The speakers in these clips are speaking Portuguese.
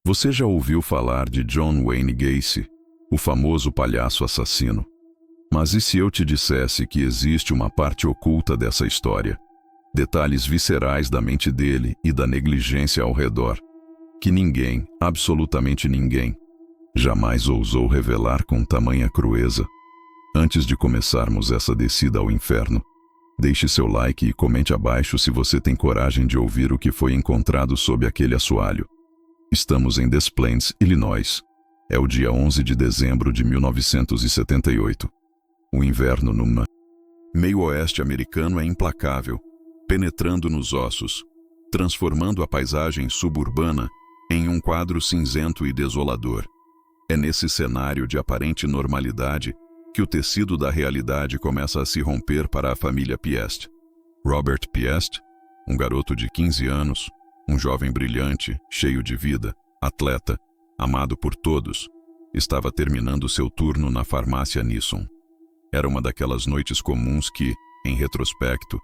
Você já ouviu falar de John Wayne Gacy, o famoso palhaço assassino? Mas e se eu te dissesse que existe uma parte oculta dessa história? Detalhes viscerais da mente dele e da negligência ao redor, que ninguém, absolutamente ninguém, jamais ousou revelar com tamanha crueza. Antes de começarmos essa descida ao inferno, deixe seu like e comente abaixo se você tem coragem de ouvir o que foi encontrado sob aquele assoalho. Estamos em Des Plaines, Illinois. É o dia 11 de dezembro de 1978. O inverno no meio oeste americano é implacável, penetrando nos ossos, transformando a paisagem suburbana em um quadro cinzento e desolador. É nesse cenário de aparente normalidade que o tecido da realidade começa a se romper para a família Piest. Robert Piest, um garoto de 15 anos, um jovem brilhante, cheio de vida, atleta, amado por todos, estava terminando seu turno na farmácia Nisson. Era uma daquelas noites comuns que, em retrospecto,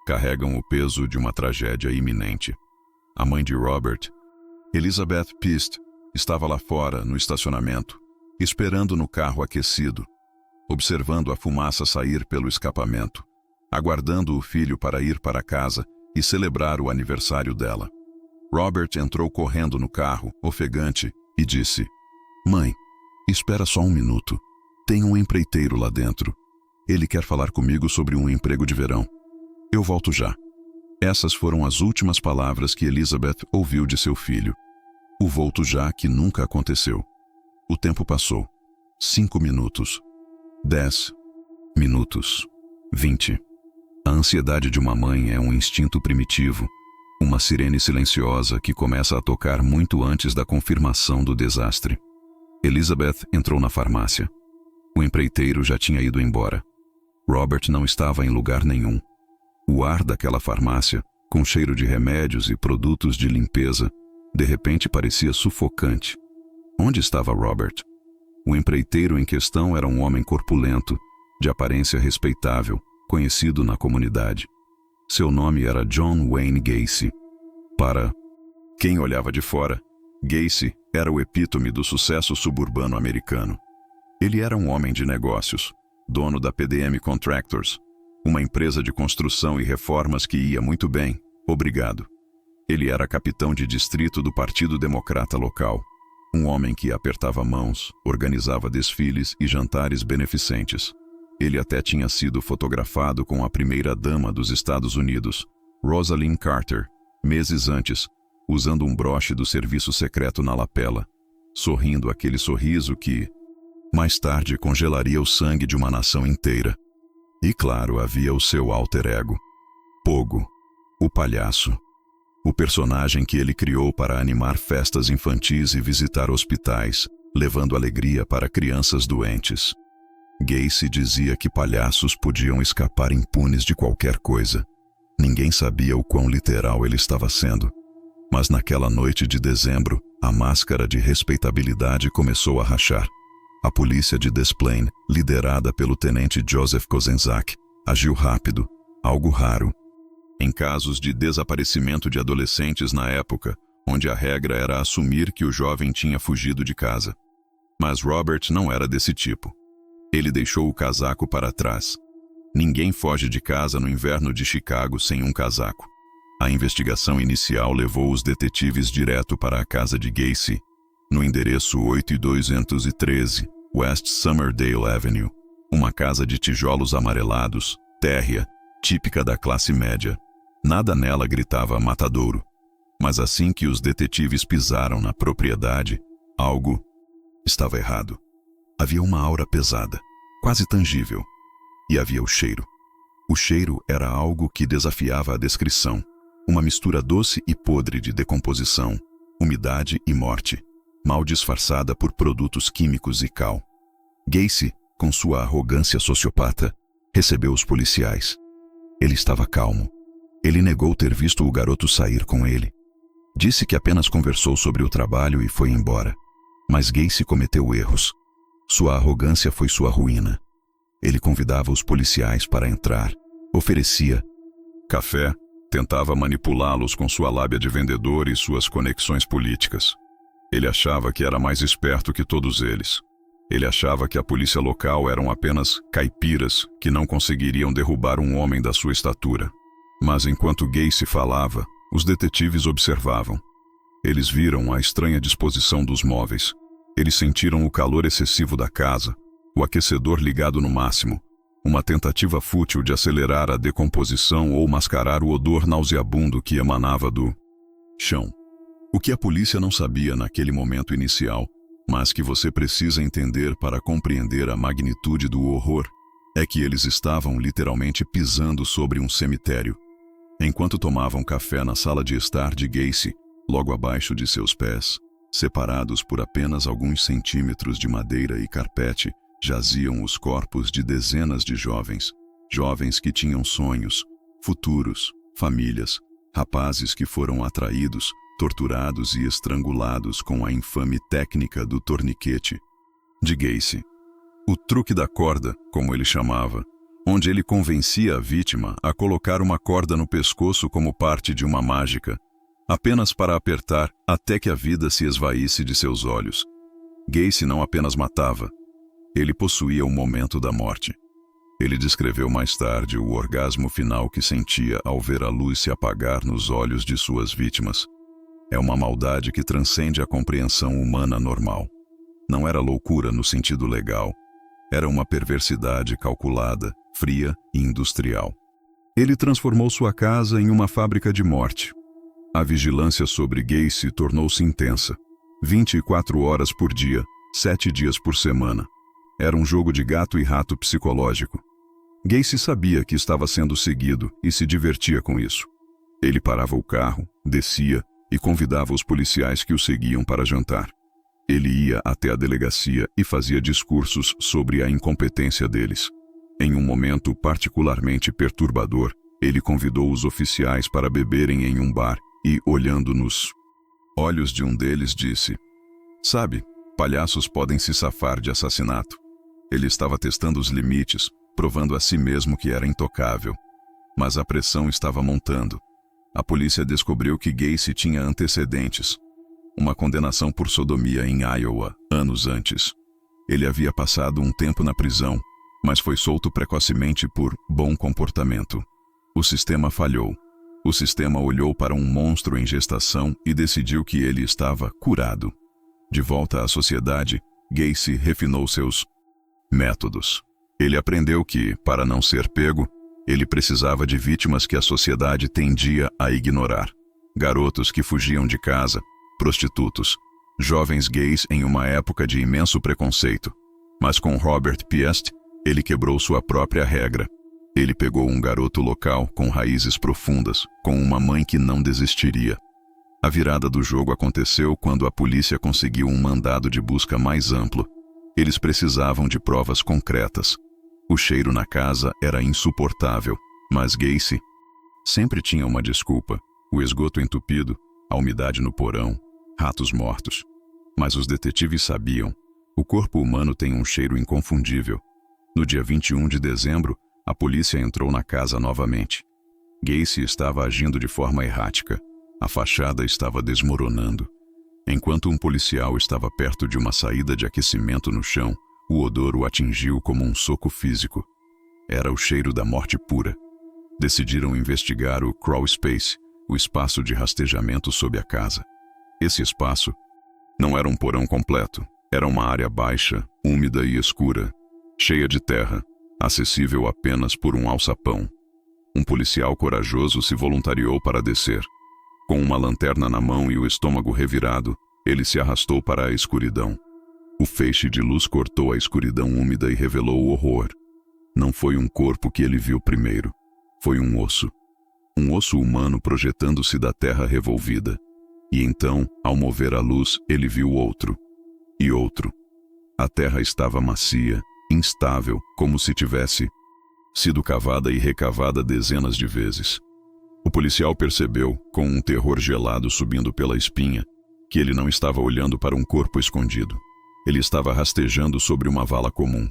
carregam o peso de uma tragédia iminente. A mãe de Robert, Elizabeth Piest, estava lá fora, no estacionamento, esperando no carro aquecido, observando a fumaça sair pelo escapamento, aguardando o filho para ir para casa e celebrar o aniversário dela. Robert entrou correndo no carro, ofegante, e disse: "Mãe, espera só um minuto. Tem um empreiteiro lá dentro. Ele quer falar comigo sobre um emprego de verão. Eu volto já." Essas foram as últimas palavras que Elizabeth ouviu de seu filho. O volto já que nunca aconteceu. O tempo passou. 5 minutos. 10 minutos. 20. A ansiedade de uma mãe é um instinto primitivo, uma sirene silenciosa que começa a tocar muito antes da confirmação do desastre. Elizabeth entrou na farmácia. O empreiteiro já tinha ido embora. Robert não estava em lugar nenhum. O ar daquela farmácia, com cheiro de remédios e produtos de limpeza, de repente parecia sufocante. Onde estava Robert? O empreiteiro em questão era um homem corpulento, de aparência respeitável, conhecido na comunidade. Seu nome era John Wayne Gacy. Para quem olhava de fora, Gacy era o epítome do sucesso suburbano americano. Ele era um homem de negócios, dono da PDM Contractors, uma empresa de construção e reformas que ia muito bem, obrigado. Ele era capitão de distrito do Partido Democrata local, um homem que apertava mãos, organizava desfiles e jantares beneficentes. Ele até tinha sido fotografado com a primeira-dama dos Estados Unidos, Rosalynn Carter, meses antes, usando um broche do serviço secreto na lapela, sorrindo aquele sorriso que, mais tarde, congelaria o sangue de uma nação inteira. E claro, havia o seu alter ego, Pogo, o palhaço, o personagem que ele criou para animar festas infantis e visitar hospitais, levando alegria para crianças doentes. Gacy dizia que palhaços podiam escapar impunes de qualquer coisa. Ninguém sabia o quão literal ele estava sendo. Mas naquela noite de dezembro, a máscara de respeitabilidade começou a rachar. A polícia de Des Plaines, liderada pelo tenente Joseph Kozenzak, agiu rápido, algo raro. Em casos de desaparecimento de adolescentes na época, onde a regra era assumir que o jovem tinha fugido de casa. Mas Robert não era desse tipo. Ele deixou o casaco para trás. Ninguém foge de casa no inverno de Chicago sem um casaco. A investigação inicial levou os detetives direto para a casa de Gacy, no endereço 8213 West Summerdale Avenue, uma casa de tijolos amarelados, térrea, típica da classe média. Nada nela gritava matadouro. Mas assim que os detetives pisaram na propriedade, algo estava errado. Havia uma aura pesada, quase tangível, e havia o cheiro. O cheiro era algo que desafiava a descrição, uma mistura doce e podre de decomposição, umidade e morte, mal disfarçada por produtos químicos e cal. Gacy, com sua arrogância sociopata, recebeu os policiais. Ele estava calmo. Ele negou ter visto o garoto sair com ele. Disse que apenas conversou sobre o trabalho e foi embora. Mas Gacy cometeu erros. Sua arrogância foi sua ruína. Ele convidava os policiais para entrar, oferecia café, tentava manipulá-los com sua lábia de vendedor e suas conexões políticas. Ele achava que era mais esperto que todos eles. Ele achava que a polícia local eram apenas caipiras que não conseguiriam derrubar um homem da sua estatura. Mas enquanto Gacy falava, os detetives observavam. Eles viram a estranha disposição dos móveis. Eles sentiram o calor excessivo da casa, o aquecedor ligado no máximo, uma tentativa fútil de acelerar a decomposição ou mascarar o odor nauseabundo que emanava do chão. O que a polícia não sabia naquele momento inicial, mas que você precisa entender para compreender a magnitude do horror, é que eles estavam literalmente pisando sobre um cemitério. Enquanto tomavam café na sala de estar de Gacy, logo abaixo de seus pés, separados por apenas alguns centímetros de madeira e carpete, jaziam os corpos de dezenas de jovens que tinham sonhos, futuros, famílias, rapazes que foram atraídos, torturados e estrangulados com a infame técnica do torniquete de Gacy. O truque da corda, como ele chamava, onde ele convencia a vítima a colocar uma corda no pescoço como parte de uma mágica, apenas para apertar até que a vida se esvaísse de seus olhos. Gacy não apenas matava, ele possuía o momento da morte. Ele descreveu mais tarde o orgasmo final que sentia ao ver a luz se apagar nos olhos de suas vítimas. É uma maldade que transcende a compreensão humana normal. Não era loucura no sentido legal. Era uma perversidade calculada, fria e industrial. Ele transformou sua casa em uma fábrica de morte. A vigilância sobre Gacy tornou-se intensa. 24 horas por dia, 7 dias por semana. Era um jogo de gato e rato psicológico. Gacy sabia que estava sendo seguido e se divertia com isso. Ele parava o carro, descia e convidava os policiais que o seguiam para jantar. Ele ia até a delegacia e fazia discursos sobre a incompetência deles. Em um momento particularmente perturbador, ele convidou os oficiais para beberem em um bar e, olhando nos olhos de um deles, disse: "Sabe, palhaços podem se safar de assassinato." Ele estava testando os limites, provando a si mesmo que era intocável. Mas a pressão estava montando. A polícia descobriu que Gacy tinha antecedentes. Uma condenação por sodomia em Iowa, anos antes. Ele havia passado um tempo na prisão, mas foi solto precocemente por bom comportamento. O sistema falhou. O sistema olhou para um monstro em gestação e decidiu que ele estava curado. De volta à sociedade, Gacy refinou seus métodos. Ele aprendeu que, para não ser pego, ele precisava de vítimas que a sociedade tendia a ignorar. Garotos que fugiam de casa, prostitutos, jovens gays em uma época de imenso preconceito. Mas com Robert Piest, ele quebrou sua própria regra. Ele pegou um garoto local com raízes profundas, com uma mãe que não desistiria. A virada do jogo aconteceu quando a polícia conseguiu um mandado de busca mais amplo. Eles precisavam de provas concretas. O cheiro na casa era insuportável, mas Gacy sempre tinha uma desculpa: o esgoto entupido, a umidade no porão, ratos mortos. Mas os detetives sabiam: o corpo humano tem um cheiro inconfundível. No dia 21 de dezembro, a polícia entrou na casa novamente. Gacy estava agindo de forma errática. A fachada estava desmoronando. Enquanto um policial estava perto de uma saída de aquecimento no chão, o odor o atingiu como um soco físico. Era o cheiro da morte pura. Decidiram investigar o crawl space, o espaço de rastejamento sob a casa. Esse espaço não era um porão completo, era uma área baixa, úmida e escura, cheia de terra, acessível apenas por um alçapão. Um policial corajoso se voluntariou para descer. Com uma lanterna na mão e o estômago revirado, ele se arrastou para a escuridão. O feixe de luz cortou a escuridão úmida e revelou o horror. Não foi um corpo que ele viu primeiro. Foi um osso. Um osso humano projetando-se da terra revolvida. E então, ao mover a luz, ele viu outro. E outro. A terra estava macia, instável, como se tivesse sido cavada e recavada dezenas de vezes. O policial percebeu, com um terror gelado subindo pela espinha, que ele não estava olhando para um corpo escondido. Ele estava rastejando sobre uma vala comum.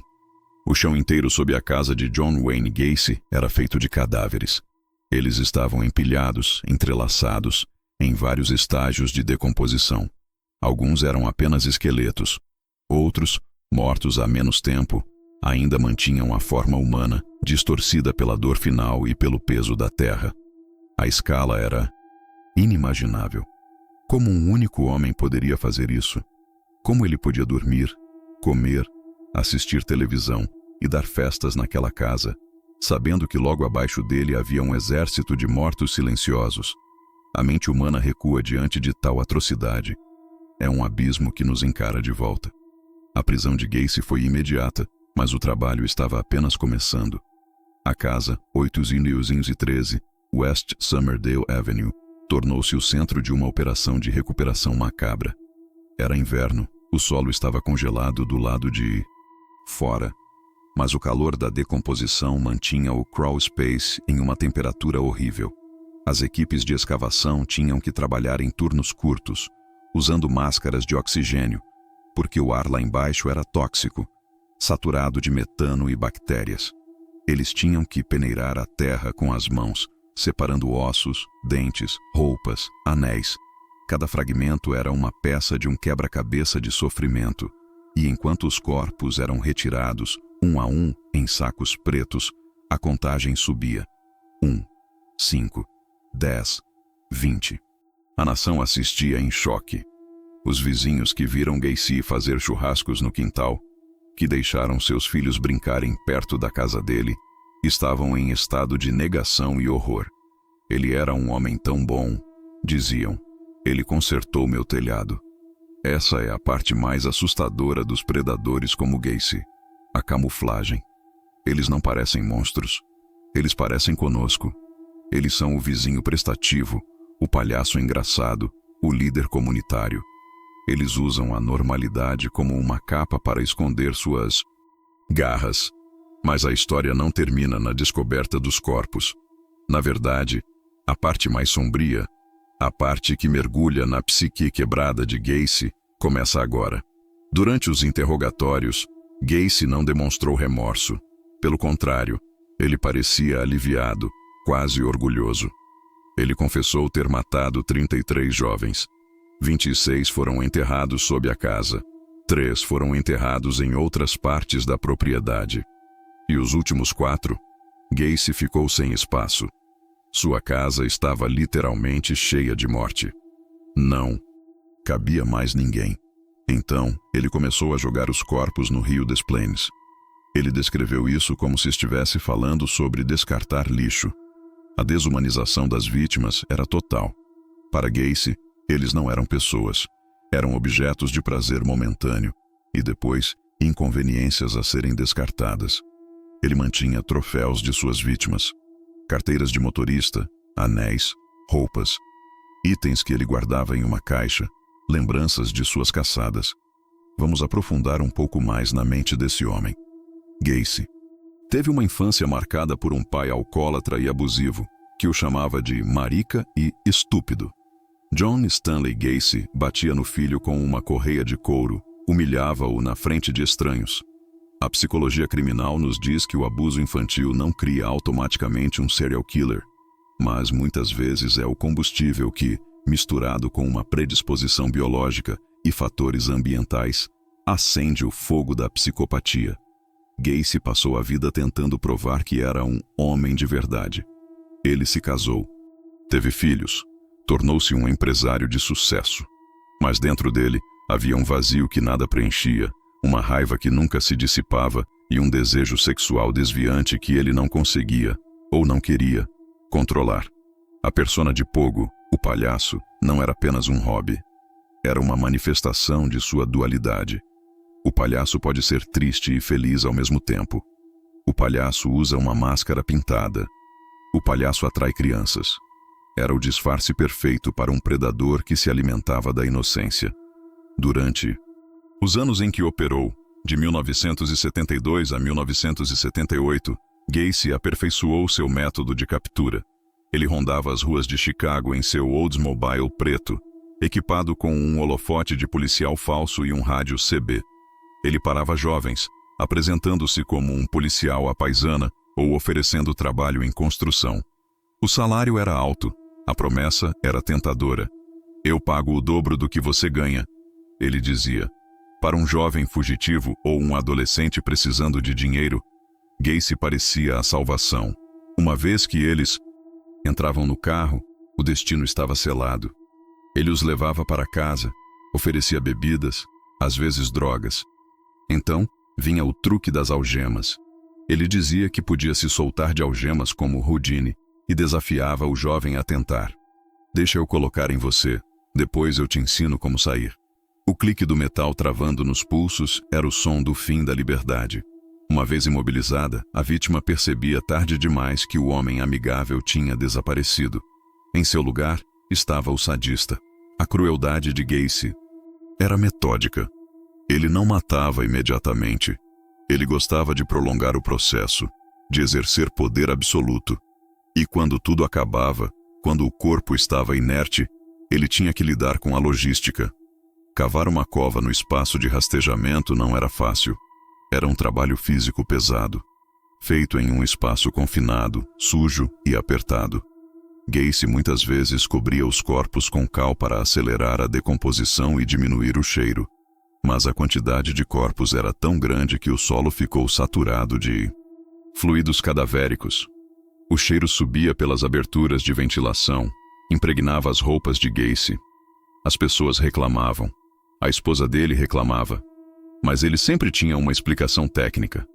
O chão inteiro sob a casa de John Wayne Gacy era feito de cadáveres. Eles estavam empilhados, entrelaçados, em vários estágios de decomposição. Alguns eram apenas esqueletos. Outros, mortos há menos tempo, ainda mantinham a forma humana, distorcida pela dor final e pelo peso da terra. A escala era inimaginável. Como um único homem poderia fazer isso? Como ele podia dormir, comer, assistir televisão e dar festas naquela casa, sabendo que logo abaixo dele havia um exército de mortos silenciosos? A mente humana recua diante de tal atrocidade. É um abismo que nos encara de volta. A prisão de Gacy foi imediata, mas o trabalho estava apenas começando. A casa, 813 West Somerdale Avenue, tornou-se o centro de uma operação de recuperação macabra. Era inverno, o solo estava congelado do lado de fora, mas o calor da decomposição mantinha o crawl space em uma temperatura horrível. As equipes de escavação tinham que trabalhar em turnos curtos, usando máscaras de oxigênio, porque o ar lá embaixo era tóxico, saturado de metano e bactérias. Eles tinham que peneirar a terra com as mãos, separando ossos, dentes, roupas, anéis. Cada fragmento era uma peça de um quebra-cabeça de sofrimento, e enquanto os corpos eram retirados, um a um, em sacos pretos, a contagem subia. 1, 5, 10, 20. A nação assistia em choque. Os vizinhos que viram Gacy fazer churrascos no quintal, que deixaram seus filhos brincarem perto da casa dele, estavam em estado de negação e horror. Ele era um homem tão bom, diziam. Ele consertou meu telhado. Essa é a parte mais assustadora dos predadores como Gacy. A camuflagem. Eles não parecem monstros. Eles parecem conosco. Eles são o vizinho prestativo, o palhaço engraçado, o líder comunitário. Eles usam a normalidade como uma capa para esconder suas garras. Mas a história não termina na descoberta dos corpos. Na verdade, a parte mais sombria, a parte que mergulha na psique quebrada de Gacy, começa agora. Durante os interrogatórios, Gacy não demonstrou remorso. Pelo contrário, ele parecia aliviado, quase orgulhoso. Ele confessou ter matado 33 jovens. 26 foram enterrados sob a casa. 3 foram enterrados em outras partes da propriedade. E os últimos 4, Gacy ficou sem espaço. Sua casa estava literalmente cheia de morte. Não cabia mais ninguém. Então, ele começou a jogar os corpos no rio des Plaines. Ele descreveu isso como se estivesse falando sobre descartar lixo. A desumanização das vítimas era total. Para Gacy, eles não eram pessoas. Eram objetos de prazer momentâneo e depois inconveniências a serem descartadas. Ele mantinha troféus de suas vítimas. Carteiras de motorista, anéis, roupas, itens que ele guardava em uma caixa, lembranças de suas caçadas. Vamos aprofundar um pouco mais na mente desse homem. Gacy teve uma infância marcada por um pai alcoólatra e abusivo, que o chamava de marica e estúpido. John Stanley Gacy batia no filho com uma correia de couro, humilhava-o na frente de estranhos. A psicologia criminal nos diz que o abuso infantil não cria automaticamente um serial killer, mas muitas vezes é o combustível que, misturado com uma predisposição biológica e fatores ambientais, acende o fogo da psicopatia. Gacy passou a vida tentando provar que era um homem de verdade. Ele se casou, teve filhos, tornou-se um empresário de sucesso. Mas dentro dele havia um vazio que nada preenchia, uma raiva que nunca se dissipava e um desejo sexual desviante que ele não conseguia, ou não queria, controlar. A persona de Pogo, o palhaço, não era apenas um hobby. Era uma manifestação de sua dualidade. O palhaço pode ser triste e feliz ao mesmo tempo. O palhaço usa uma máscara pintada. O palhaço atrai crianças. Era o disfarce perfeito para um predador que se alimentava da inocência. Durante os anos em que operou, de 1972 a 1978, Gacy aperfeiçoou seu método de captura. Ele rondava as ruas de Chicago em seu Oldsmobile preto, equipado com um holofote de policial falso e um rádio CB. Ele parava jovens, apresentando-se como um policial à paisana ou oferecendo trabalho em construção. O salário era alto, a promessa era tentadora. Eu pago o dobro do que você ganha, ele dizia. Para um jovem fugitivo ou um adolescente precisando de dinheiro, Gacy parecia a salvação. Uma vez que eles entravam no carro, o destino estava selado. Ele os levava para casa, oferecia bebidas, às vezes drogas. Então, vinha o truque das algemas. Ele dizia que podia se soltar de algemas como Houdini e desafiava o jovem a tentar. Deixa eu colocar em você, depois eu te ensino como sair. O clique do metal travando nos pulsos era o som do fim da liberdade. Uma vez imobilizada, a vítima percebia tarde demais que o homem amigável tinha desaparecido. Em seu lugar, estava o sadista. A crueldade de Gacy era metódica. Ele não matava imediatamente. Ele gostava de prolongar o processo, de exercer poder absoluto. E quando tudo acabava, quando o corpo estava inerte, ele tinha que lidar com a logística. Cavar uma cova no espaço de rastejamento não era fácil. Era um trabalho físico pesado, feito em um espaço confinado, sujo e apertado. Gacy muitas vezes cobria os corpos com cal para acelerar a decomposição e diminuir o cheiro. Mas a quantidade de corpos era tão grande que o solo ficou saturado de fluidos cadavéricos. O cheiro subia pelas aberturas de ventilação, impregnava as roupas de Gacy. As pessoas reclamavam. A esposa dele reclamava. Mas ele sempre tinha uma explicação técnica.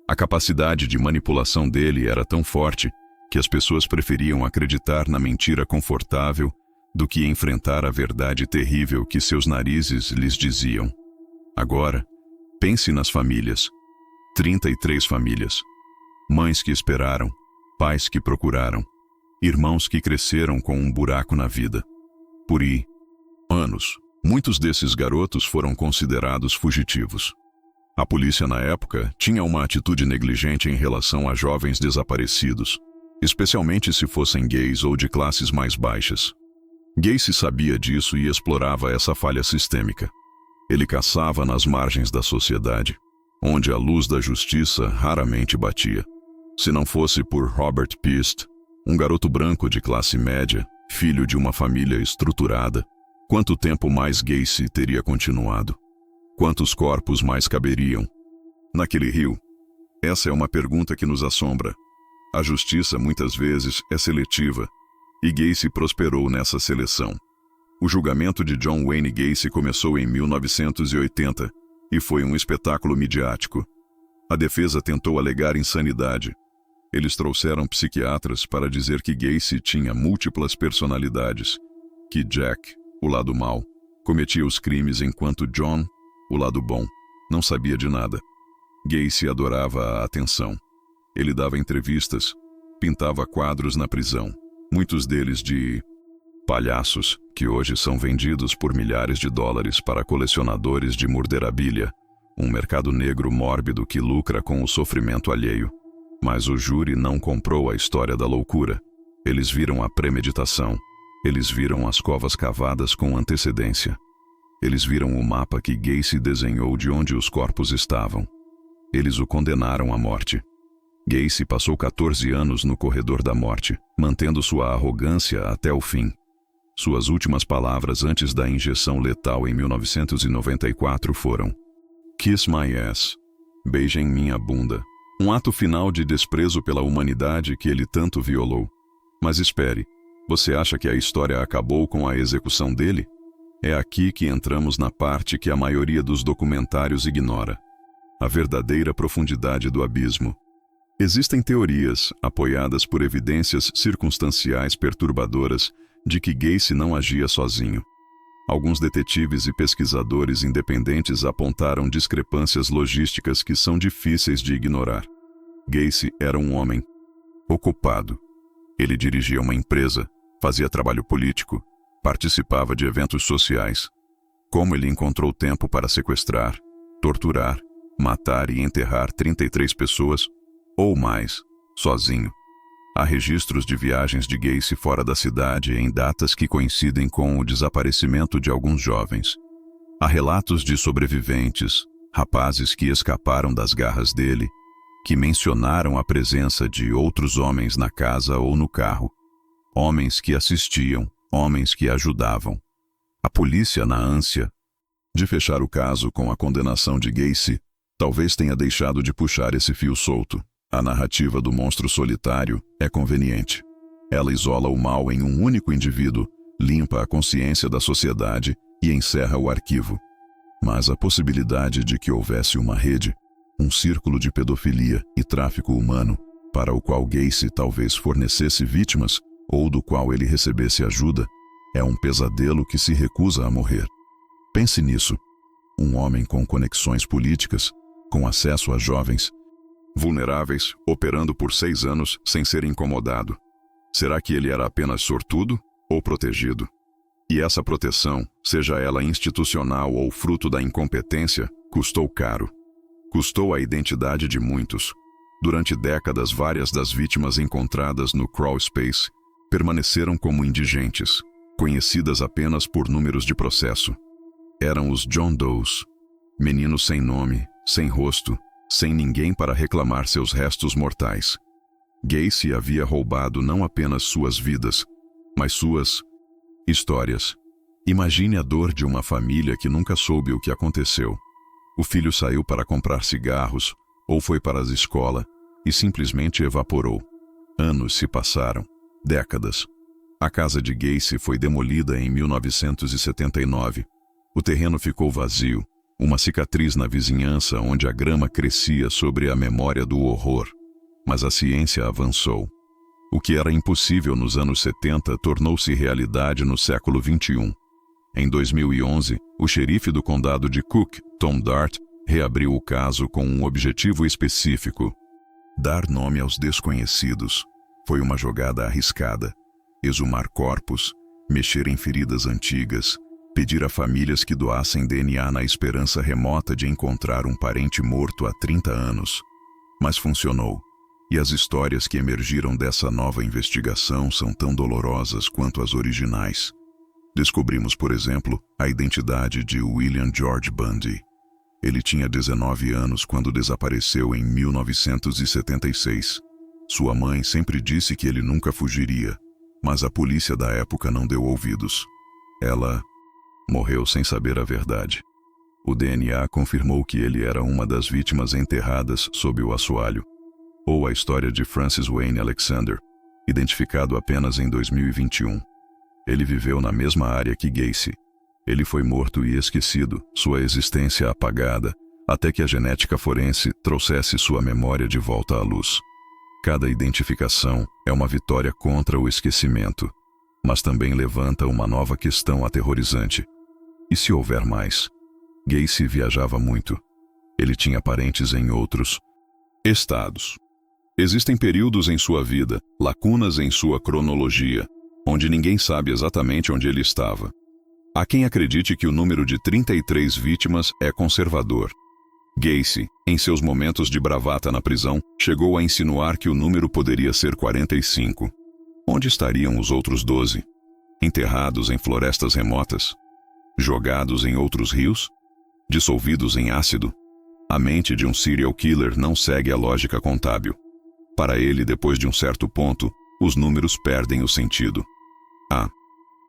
A capacidade de manipulação dele era tão forte que as pessoas preferiam acreditar na mentira confortável do que enfrentar a verdade terrível que seus narizes lhes diziam. Agora, pense nas famílias. 33 famílias. Mães que esperaram, pais que procuraram, irmãos que cresceram com um buraco na vida. Por anos, muitos desses garotos foram considerados fugitivos. A polícia na época tinha uma atitude negligente em relação a jovens desaparecidos, especialmente se fossem gays ou de classes mais baixas. Gacy sabia disso e explorava essa falha sistêmica. Ele caçava nas margens da sociedade, onde a luz da justiça raramente batia. Se não fosse por Robert Pist, um garoto branco de classe média, filho de uma família estruturada, quanto tempo mais Gacy teria continuado? Quantos corpos mais caberiam naquele rio? Essa é uma pergunta que nos assombra. A justiça muitas vezes é seletiva, e Gacy prosperou nessa seleção. O julgamento de John Wayne Gacy começou em 1980 e foi um espetáculo midiático. A defesa tentou alegar insanidade. Eles trouxeram psiquiatras para dizer que Gacy tinha múltiplas personalidades, que Jack, o lado mau, cometia os crimes enquanto John, o lado bom, não sabia de nada. Gacy adorava a atenção. Ele dava entrevistas, pintava quadros na prisão, muitos deles de palhaços, que hoje são vendidos por milhares de dólares para colecionadores de murderabilia, um mercado negro mórbido que lucra com o sofrimento alheio. Mas o júri não comprou a história da loucura. Eles viram a premeditação. Eles viram as covas cavadas com antecedência. Eles viram o mapa que Gacy desenhou de onde os corpos estavam. Eles o condenaram à morte. Gacy passou 14 anos no corredor da morte, mantendo sua arrogância até o fim. Suas últimas palavras antes da injeção letal em 1994 foram: "Kiss my ass", beijem minha bunda. Um ato final de desprezo pela humanidade que ele tanto violou. Mas espere, você acha que a história acabou com a execução dele? É aqui que entramos na parte que a maioria dos documentários ignora: a verdadeira profundidade do abismo. Existem teorias, apoiadas por evidências circunstanciais perturbadoras, de que Gacy não agia sozinho. Alguns detetives e pesquisadores independentes apontaram discrepâncias logísticas que são difíceis de ignorar. Gacy era um homem ocupado. Ele dirigia uma empresa, fazia trabalho político, participava de eventos sociais. Como ele encontrou tempo para sequestrar, torturar, matar e enterrar 33 pessoas, ou mais, sozinho? Há registros de viagens de Gacy fora da cidade em datas que coincidem com o desaparecimento de alguns jovens. Há relatos de sobreviventes, rapazes que escaparam das garras dele, que mencionaram a presença de outros homens na casa ou no carro. Homens que assistiam, homens que ajudavam. A polícia, na ânsia De fechar o caso com a condenação de Gacy, talvez tenha deixado de puxar esse fio solto. A narrativa do monstro solitário é conveniente. Ela isola o mal em um único indivíduo, limpa a consciência da sociedade e encerra o arquivo. Mas a possibilidade de que houvesse uma rede, um círculo de pedofilia e tráfico humano, para o qual Gacy talvez fornecesse vítimas ou do qual ele recebesse ajuda, é um pesadelo que se recusa a morrer. Pense nisso. Um homem com conexões políticas, com acesso a jovens, vulneráveis, operando por 6 anos sem ser incomodado. Será que ele era apenas sortudo ou protegido? E essa proteção, seja ela institucional ou fruto da incompetência, custou caro. Custou a identidade de muitos. Durante décadas, várias das vítimas encontradas no crawl space permaneceram como indigentes, conhecidas apenas por números de processo. Eram os John Does, meninos sem nome, sem rosto, sem ninguém para reclamar seus restos mortais. Gacy havia roubado não apenas suas vidas, mas suas histórias. Imagine a dor de uma família que nunca soube o que aconteceu. O filho saiu para comprar cigarros ou foi para a escola e simplesmente evaporou. Anos se passaram, décadas. A casa de Gacy foi demolida em 1979. O terreno ficou vazio, uma cicatriz na vizinhança onde a grama crescia sobre a memória do horror. Mas a ciência avançou. O que era impossível nos anos 70 tornou-se realidade no século XXI. Em 2011, o xerife do condado de Cook, Tom Dart, reabriu o caso com um objetivo específico: dar nome aos desconhecidos. Foi uma jogada arriscada. Exumar corpos, mexer em feridas antigas, pedir a famílias que doassem DNA na esperança remota de encontrar um parente morto há 30 anos. Mas funcionou. E as histórias que emergiram dessa nova investigação são tão dolorosas quanto as originais. Descobrimos, por exemplo, a identidade de William George Bundy. Ele tinha 19 anos quando desapareceu em 1976. Sua mãe sempre disse que ele nunca fugiria, mas a polícia da época não deu ouvidos. Ela morreu sem saber a verdade. O DNA confirmou que ele era uma das vítimas enterradas sob o assoalho. Ou a história de Francis Wayne Alexander, identificado apenas em 2021. Ele viveu na mesma área que Gacy. Ele foi morto e esquecido, sua existência apagada, até que a genética forense trouxesse sua memória de volta à luz. Cada identificação é uma vitória contra o esquecimento, mas também levanta uma nova questão aterrorizante. E se houver mais? Gacy viajava muito. Ele tinha parentes em outros estados. Existem períodos em sua vida, lacunas em sua cronologia, onde ninguém sabe exatamente onde ele estava. Há quem acredite que o número de 33 vítimas é conservador. Gacy, em seus momentos de bravata na prisão, chegou a insinuar que o número poderia ser 45. Onde estariam os outros 12? Enterrados em florestas remotas? Jogados em outros rios? Dissolvidos em ácido? A mente de um serial killer não segue a lógica contábil. Para ele, depois de um certo ponto, os números perdem o sentido. A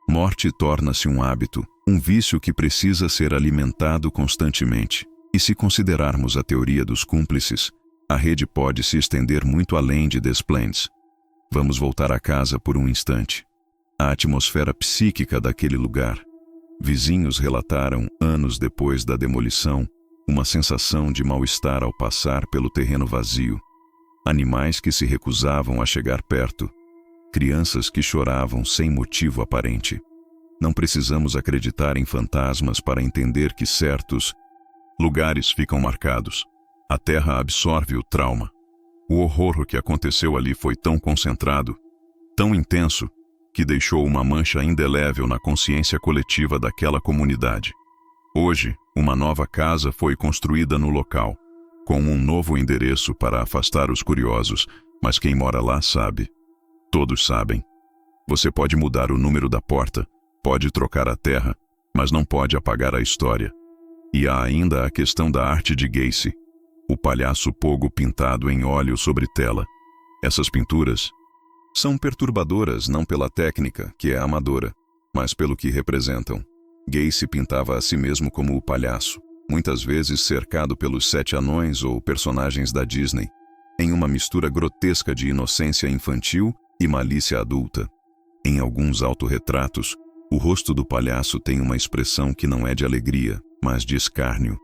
morte torna-se um hábito, um vício que precisa ser alimentado constantemente. E se considerarmos a teoria dos cúmplices, a rede pode se estender muito além de Des Plaines. Vamos voltar a casa por um instante. A atmosfera psíquica daquele lugar. Vizinhos relataram, anos depois da demolição, uma sensação de mal-estar ao passar pelo terreno vazio. Animais que se recusavam a chegar perto. Crianças que choravam sem motivo aparente. Não precisamos acreditar em fantasmas para entender que certos lugares ficam marcados. A terra absorve o trauma. O horror que aconteceu ali foi tão concentrado, tão intenso, que deixou uma mancha indelével na consciência coletiva daquela comunidade. Hoje, uma nova casa foi construída no local, com um novo endereço para afastar os curiosos, mas quem mora lá sabe. Todos sabem. Você pode mudar o número da porta, pode trocar a terra, mas não pode apagar a história. E há ainda a questão da arte de Gacy, o palhaço Pogo pintado em óleo sobre tela. Essas pinturas são perturbadoras não pela técnica, que é amadora, mas pelo que representam. Gacy pintava a si mesmo como o palhaço, muitas vezes cercado pelos 7 anões ou personagens da Disney, em uma mistura grotesca de inocência infantil e malícia adulta. Em alguns autorretratos, o rosto do palhaço tem uma expressão que não é de alegria, mas de escárnio.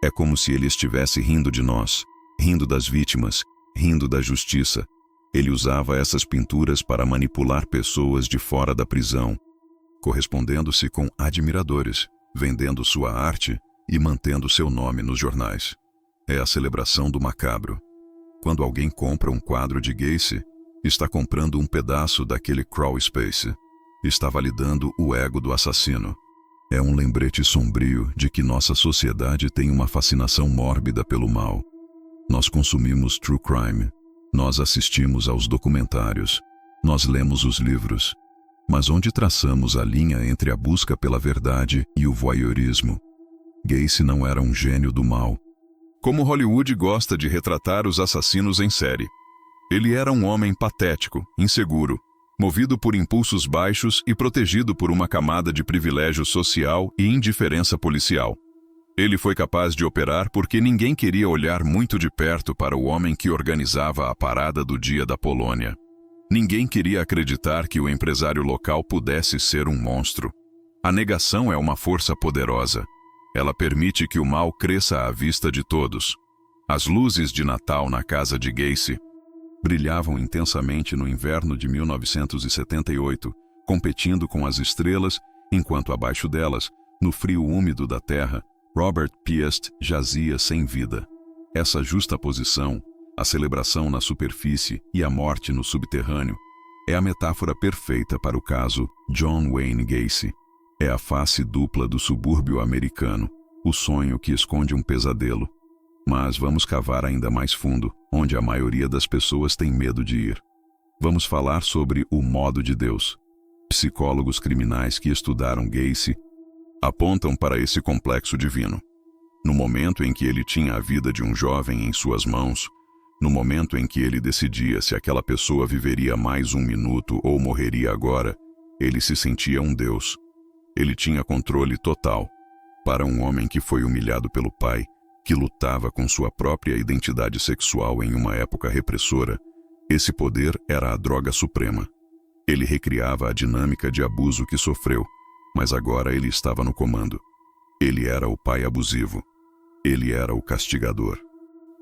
É como se ele estivesse rindo de nós, rindo das vítimas, rindo da justiça. Ele usava essas pinturas para manipular pessoas de fora da prisão, correspondendo-se com admiradores, vendendo sua arte e mantendo seu nome nos jornais. É a celebração do macabro. Quando alguém compra um quadro de Gacy, está comprando um pedaço daquele crawl space. Está validando o ego do assassino. É um lembrete sombrio de que nossa sociedade tem uma fascinação mórbida pelo mal. Nós consumimos true crime. Nós assistimos aos documentários. Nós lemos os livros. Mas onde traçamos a linha entre a busca pela verdade e o voyeurismo? Gacy não era um gênio do mal, como Hollywood gosta de retratar os assassinos em série. Ele era um homem patético, inseguro, movido por impulsos baixos e protegido por uma camada de privilégio social e indiferença policial. Ele foi capaz de operar porque ninguém queria olhar muito de perto para o homem que organizava a parada do Dia da Polônia. Ninguém queria acreditar que o empresário local pudesse ser um monstro. A negação é uma força poderosa. Ela permite que o mal cresça à vista de todos. As luzes de Natal na casa de Gacy brilhavam intensamente no inverno de 1978, competindo com as estrelas, enquanto abaixo delas, no frio úmido da terra, Robert Piest jazia sem vida. Essa justaposição, a celebração na superfície e a morte no subterrâneo, é a metáfora perfeita para o caso John Wayne Gacy. É a face dupla do subúrbio americano, o sonho que esconde um pesadelo. Mas vamos cavar ainda mais fundo, onde a maioria das pessoas tem medo de ir. Vamos falar sobre o modo de Deus. Psicólogos criminais que estudaram Gacy apontam para esse complexo divino. No momento em que ele tinha a vida de um jovem em suas mãos, no momento em que ele decidia se aquela pessoa viveria mais um minuto ou morreria agora, ele se sentia um Deus. Ele tinha controle total. Para um homem que foi humilhado pelo pai, que lutava com sua própria identidade sexual em uma época repressora, esse poder era a droga suprema. Ele recriava a dinâmica de abuso que sofreu, mas agora ele estava no comando. Ele era o pai abusivo. Ele era o castigador.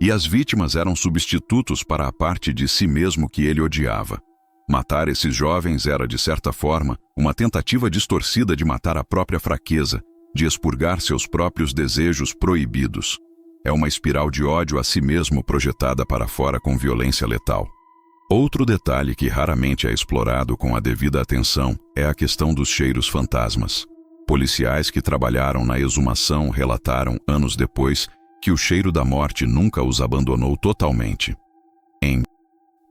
E as vítimas eram substitutos para a parte de si mesmo que ele odiava. Matar esses jovens era, de certa forma, uma tentativa distorcida de matar a própria fraqueza, de expurgar seus próprios desejos proibidos. É uma espiral de ódio a si mesmo projetada para fora com violência letal. Outro detalhe que raramente é explorado com a devida atenção é a questão dos cheiros fantasmas. Policiais que trabalharam na exumação relataram, anos depois, que o cheiro da morte nunca os abandonou totalmente. Em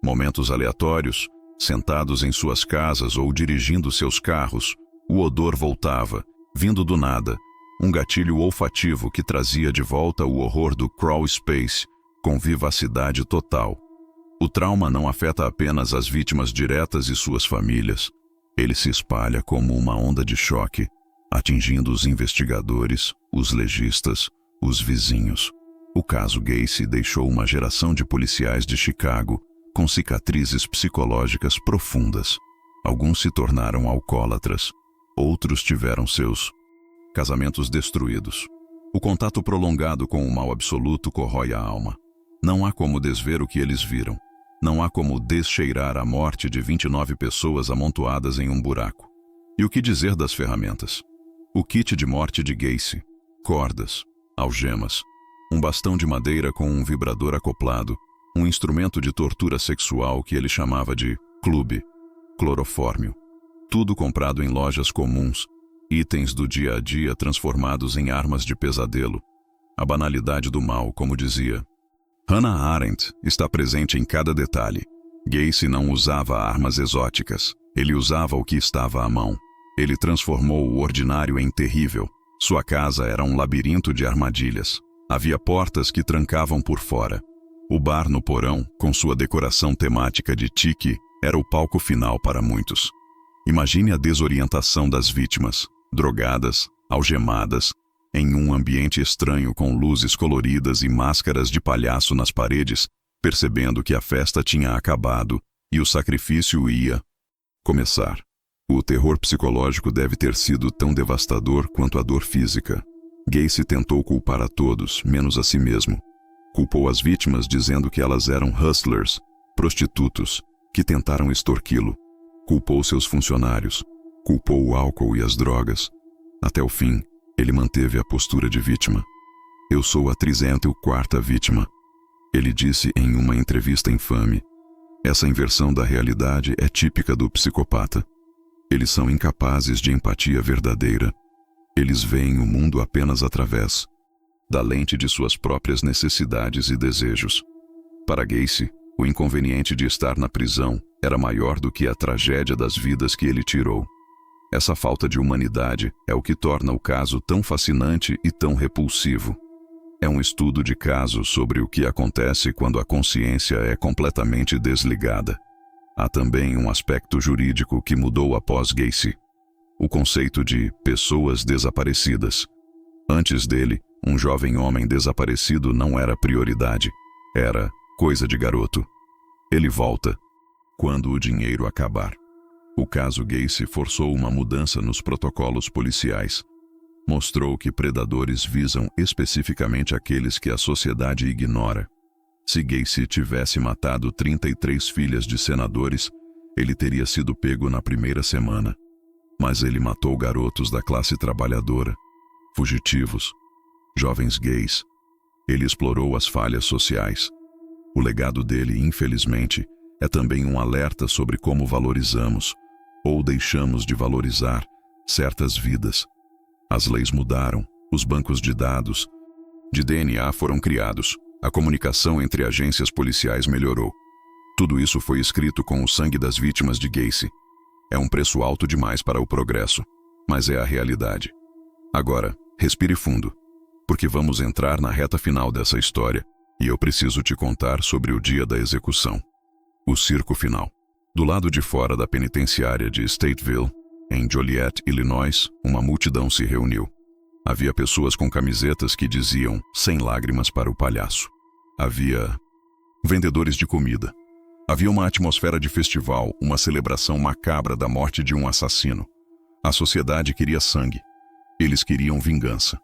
momentos aleatórios, sentados em suas casas ou dirigindo seus carros, o odor voltava, vindo do nada, um gatilho olfativo que trazia de volta o horror do crawl space, com vivacidade total. O trauma não afeta apenas as vítimas diretas e suas famílias. Ele se espalha como uma onda de choque, atingindo os investigadores, os legistas, os vizinhos. O caso Gacy deixou uma geração de policiais de Chicago com cicatrizes psicológicas profundas. Alguns se tornaram alcoólatras, outros tiveram seus casamentos destruídos. O contato prolongado com o mal absoluto corrói a alma. Não há como desver o que eles viram. Não há como descheirar a morte de 29 pessoas amontoadas em um buraco. E o que dizer das ferramentas? O kit de morte de Gacy: cordas, algemas, um bastão de madeira com um vibrador acoplado, um instrumento de tortura sexual que ele chamava de clube, clorofórmio. Tudo comprado em lojas comuns, itens do dia a dia transformados em armas de pesadelo. A banalidade do mal, como dizia Hannah Arendt, está presente em cada detalhe. Gacy não usava armas exóticas. Ele usava o que estava à mão. Ele transformou o ordinário em terrível. Sua casa era um labirinto de armadilhas. Havia portas que trancavam por fora. O bar no porão, com sua decoração temática de tiki, era o palco final para muitos. Imagine a desorientação das vítimas, drogadas, algemadas, em um ambiente estranho com luzes coloridas e máscaras de palhaço nas paredes, percebendo que a festa tinha acabado e o sacrifício ia começar. O terror psicológico deve ter sido tão devastador quanto a dor física. Gacy tentou culpar a todos, menos a si mesmo. Culpou as vítimas dizendo que elas eram hustlers, prostitutos, que tentaram extorquí-lo. Culpou seus funcionários. Culpou o álcool e as drogas. Até o fim, ele manteve a postura de vítima. Eu sou a 34ª vítima. Ele disse em uma entrevista infame. Essa inversão da realidade é típica do psicopata. Eles são incapazes de empatia verdadeira. Eles veem o mundo apenas através da lente de suas próprias necessidades e desejos. Para Gacy, o inconveniente de estar na prisão era maior do que a tragédia das vidas que ele tirou. Essa falta de humanidade é o que torna o caso tão fascinante e tão repulsivo. É um estudo de caso sobre o que acontece quando a consciência é completamente desligada. Há também um aspecto jurídico que mudou após Gacy. O conceito de pessoas desaparecidas. Antes dele, um jovem homem desaparecido não era prioridade. Era coisa de garoto. Ele volta quando o dinheiro acabar. O caso Gacy forçou uma mudança nos protocolos policiais. Mostrou que predadores visam especificamente aqueles que a sociedade ignora. Se Gacy tivesse matado 33 filhas de senadores, ele teria sido pego na primeira semana. Mas ele matou garotos da classe trabalhadora, fugitivos, jovens gays. Ele explorou as falhas sociais. O legado dele, infelizmente, é também um alerta sobre como valorizamos, ou deixamos de valorizar, certas vidas. As leis mudaram, os bancos de dados de DNA foram criados, a comunicação entre agências policiais melhorou. Tudo isso foi escrito com o sangue das vítimas de Gacy. É um preço alto demais para o progresso, mas é a realidade. Agora, respire fundo, porque vamos entrar na reta final dessa história e eu preciso te contar sobre o dia da execução. O circo final. Do lado de fora da penitenciária de Stateville, em Joliet, Illinois, uma multidão se reuniu. Havia pessoas com camisetas que diziam "sem lágrimas para o palhaço". Havia vendedores de comida. Havia uma atmosfera de festival, uma celebração macabra da morte de um assassino. A sociedade queria sangue. Eles queriam vingança.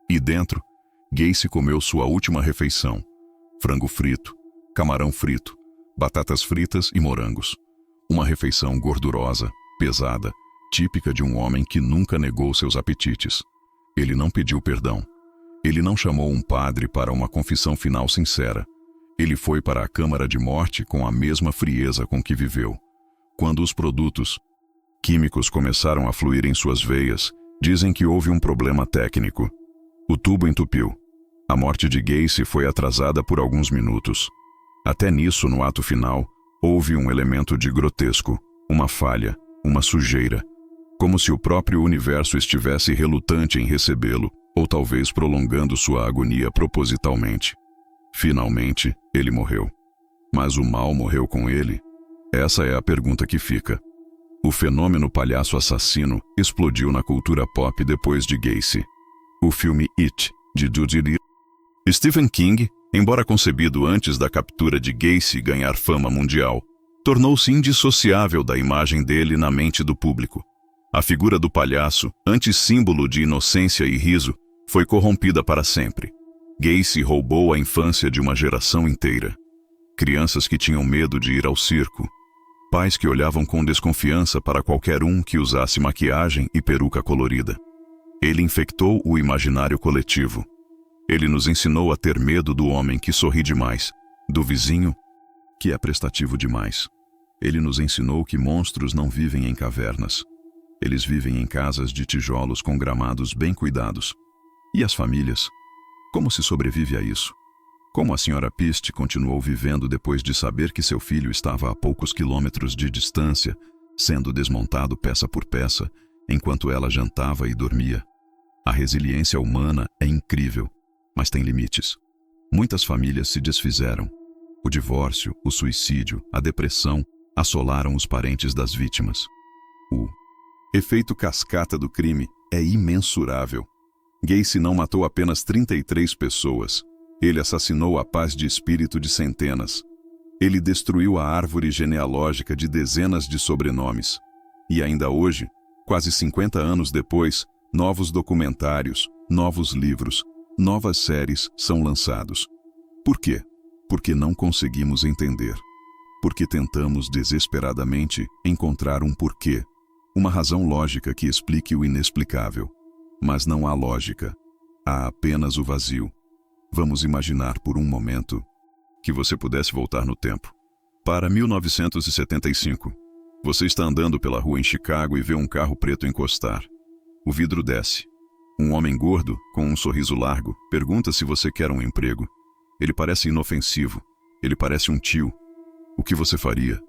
E dentro, Gacy comeu sua última refeição. Frango frito, camarão frito, batatas fritas e morangos. Uma refeição gordurosa, pesada, típica de um homem que nunca negou seus apetites. Ele não pediu perdão. Ele não chamou um padre para uma confissão final sincera. Ele foi para a câmara de morte com a mesma frieza com que viveu. Quando os produtos químicos começaram a fluir em suas veias, dizem que houve um problema técnico. O tubo entupiu. A morte de Gacy foi atrasada por alguns minutos. Até nisso, no ato final, houve um elemento de grotesco, uma falha, uma sujeira, como se o próprio universo estivesse relutante em recebê-lo, ou talvez prolongando sua agonia propositalmente. Finalmente, ele morreu. Mas o mal morreu com ele? Essa é a pergunta que fica. O fenômeno palhaço assassino explodiu na cultura pop depois de Gacy. O filme It, de Judy Lee. Stephen King, embora concebido antes da captura de Gacy ganhar fama mundial, tornou-se indissociável da imagem dele na mente do público. A figura do palhaço, antissímbolo de inocência e riso, foi corrompida para sempre. Gacy roubou a infância de uma geração inteira. Crianças que tinham medo de ir ao circo. Pais que olhavam com desconfiança para qualquer um que usasse maquiagem e peruca colorida. Ele infectou o imaginário coletivo. Ele nos ensinou a ter medo do homem que sorri demais, do vizinho que é prestativo demais. Ele nos ensinou que monstros não vivem em cavernas. Eles vivem em casas de tijolos com gramados bem cuidados. E as famílias? Como se sobrevive a isso? Como a senhora Piste continuou vivendo depois de saber que seu filho estava a poucos quilômetros de distância, sendo desmontado peça por peça, enquanto ela jantava e dormia? A resiliência humana é incrível, mas tem limites. Muitas famílias se desfizeram. O divórcio, o suicídio, a depressão assolaram os parentes das vítimas. O efeito cascata do crime é imensurável. Gacy não matou apenas 33 pessoas. Ele assassinou a paz de espírito de centenas. Ele destruiu a árvore genealógica de dezenas de sobrenomes. E ainda hoje, quase 50 anos depois, novos documentários, novos livros, novas séries são lançados. Por quê? Porque não conseguimos entender. Porque tentamos desesperadamente encontrar um porquê, uma razão lógica que explique o inexplicável. Mas não há lógica. Há apenas o vazio. Vamos imaginar por um momento que você pudesse voltar no tempo. Para 1975. Você está andando pela rua em Chicago e vê um carro preto encostar. O vidro desce. Um homem gordo, com um sorriso largo, pergunta se você quer um emprego. Ele parece inofensivo. Ele parece um tio. O que você faria?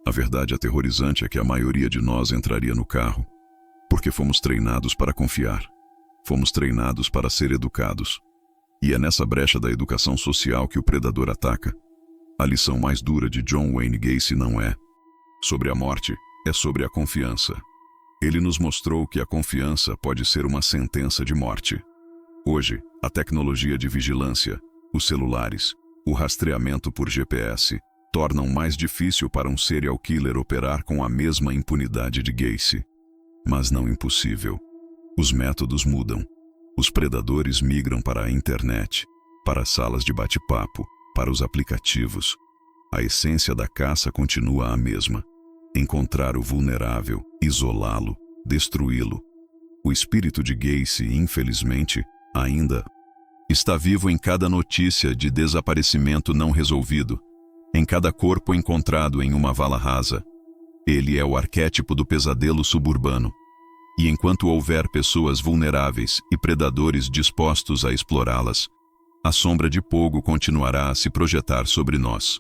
A verdade aterrorizante é que a maioria de nós entraria no carro. Porque fomos treinados para confiar. Fomos treinados para ser educados. E é nessa brecha da educação social que o predador ataca. A lição mais dura de John Wayne Gacy não é sobre a morte, é sobre a confiança. Ele nos mostrou que a confiança pode ser uma sentença de morte. Hoje, a tecnologia de vigilância, os celulares, o rastreamento por GPS, tornam mais difícil para um serial killer operar com a mesma impunidade de Gacy. Mas não impossível. Os métodos mudam. Os predadores migram para a internet, para as salas de bate-papo, para os aplicativos. A essência da caça continua a mesma. Encontrar o vulnerável, isolá-lo, destruí-lo. O espírito de Gacy, infelizmente, ainda está vivo em cada notícia de desaparecimento não resolvido, em cada corpo encontrado em uma vala rasa. Ele é o arquétipo do pesadelo suburbano. E enquanto houver pessoas vulneráveis e predadores dispostos a explorá-las, a sombra de Pogo continuará a se projetar sobre nós.